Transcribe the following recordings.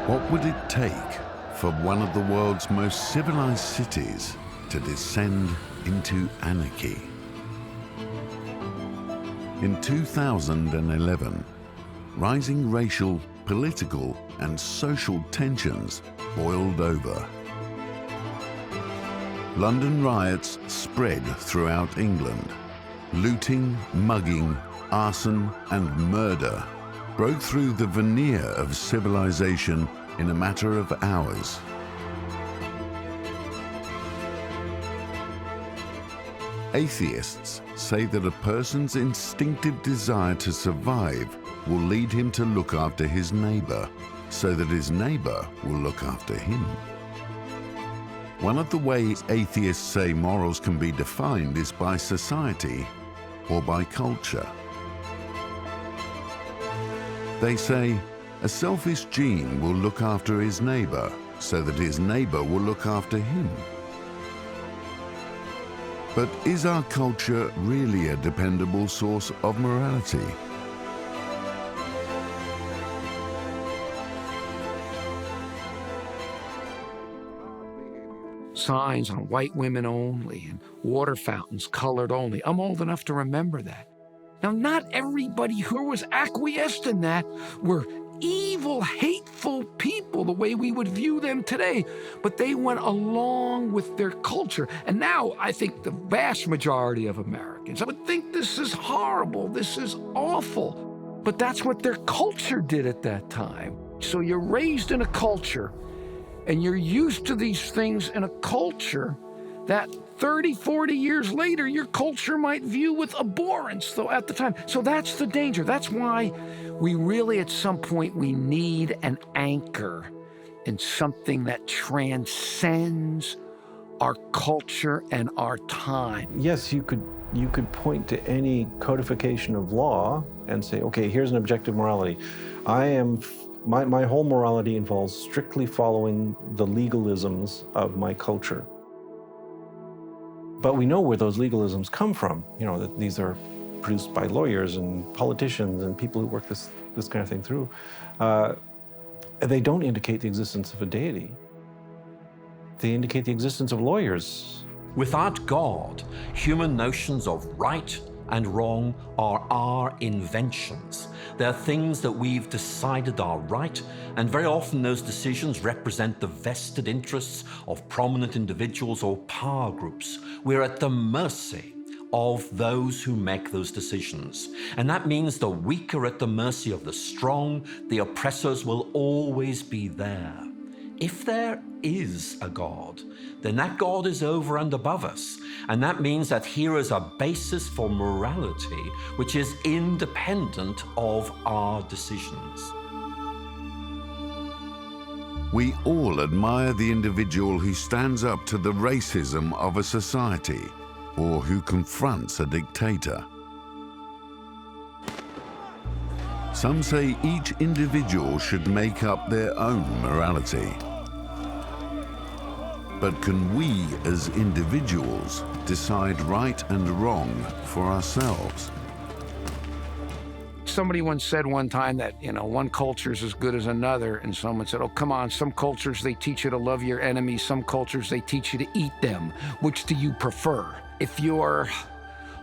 What would it take for one of the world's most civilized cities to descend into anarchy? In 2011, rising racial, political, and social tensions boiled over. London riots spread throughout England. Looting, mugging, arson, and murder broke through the veneer of civilization in a matter of hours. Atheists say that a person's instinctive desire to survive will lead him to look after his neighbor, so that his neighbor will look after him. One of the ways atheists say morals can be defined is by society or by culture. They say a selfish gene will look after his neighbor, so that his neighbor will look after him. But is our culture really a dependable source of morality? Signs on white women only and water fountains colored only. I'm old enough to remember that. Now, not everybody who was acquiesced in that were evil, hateful people the way we would view them today, but they went along with their culture. And now I think the vast majority of Americans would think this is horrible, this is awful, but that's what their culture did at that time. So you're raised in a culture and you're used to these things in a culture that 30, 40 years later, your culture might view with abhorrence, though at the time. So that's the danger. That's why we really, at some point, we need an anchor in something that transcends our culture and our time. Yes, you could point to any codification of law and say, okay, here's an objective morality. My whole morality involves strictly following the legalisms of my culture. But we know where those legalisms come from. You know, that these are produced by lawyers and politicians and people who work this kind of thing through. They don't indicate the existence of a deity. They indicate the existence of lawyers. Without God, human notions of right and wrong are our inventions. They're things that we've decided are right, and very often those decisions represent the vested interests of prominent individuals or power groups. We're at the mercy of those who make those decisions. And that means the weak are at the mercy of the strong. The oppressors will always be there. If there is a God, then that God is over and above us. And that means that here is a basis for morality which is independent of our decisions. We all admire the individual who stands up to the racism of a society or who confronts a dictator. Some say each individual should make up their own morality. But can we as individuals decide right and wrong for ourselves? Somebody once said one time that, one culture is as good as another, and someone said, oh, come on, some cultures, they teach you to love your enemies, some cultures, they teach you to eat them. Which do you prefer? If you're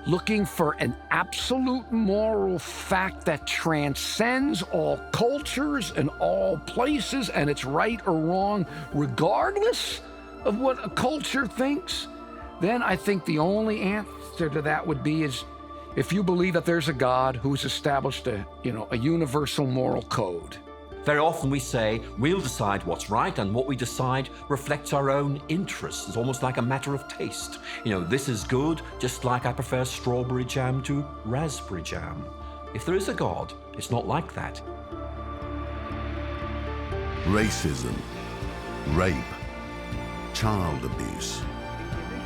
looking for an absolute moral fact that transcends all cultures and all places, and it's right or wrong, regardless of what a culture thinks, then I think the only answer to that would be is if you believe that there's a God who's established a universal moral code. Very often we say we'll decide what's right, and what we decide reflects our own interests. It's almost like a matter of taste. This is good, just like I prefer strawberry jam to raspberry jam. If there is a God, it's not like that. Racism, rape, child abuse.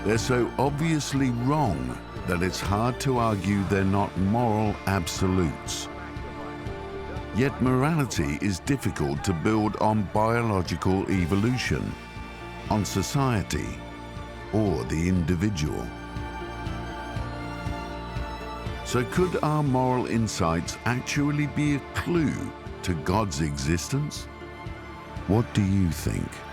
They're so obviously wrong that it's hard to argue they're not moral absolutes. Yet morality is difficult to build on biological evolution, on society, or the individual. So could our moral insights actually be a clue to God's existence? What do you think?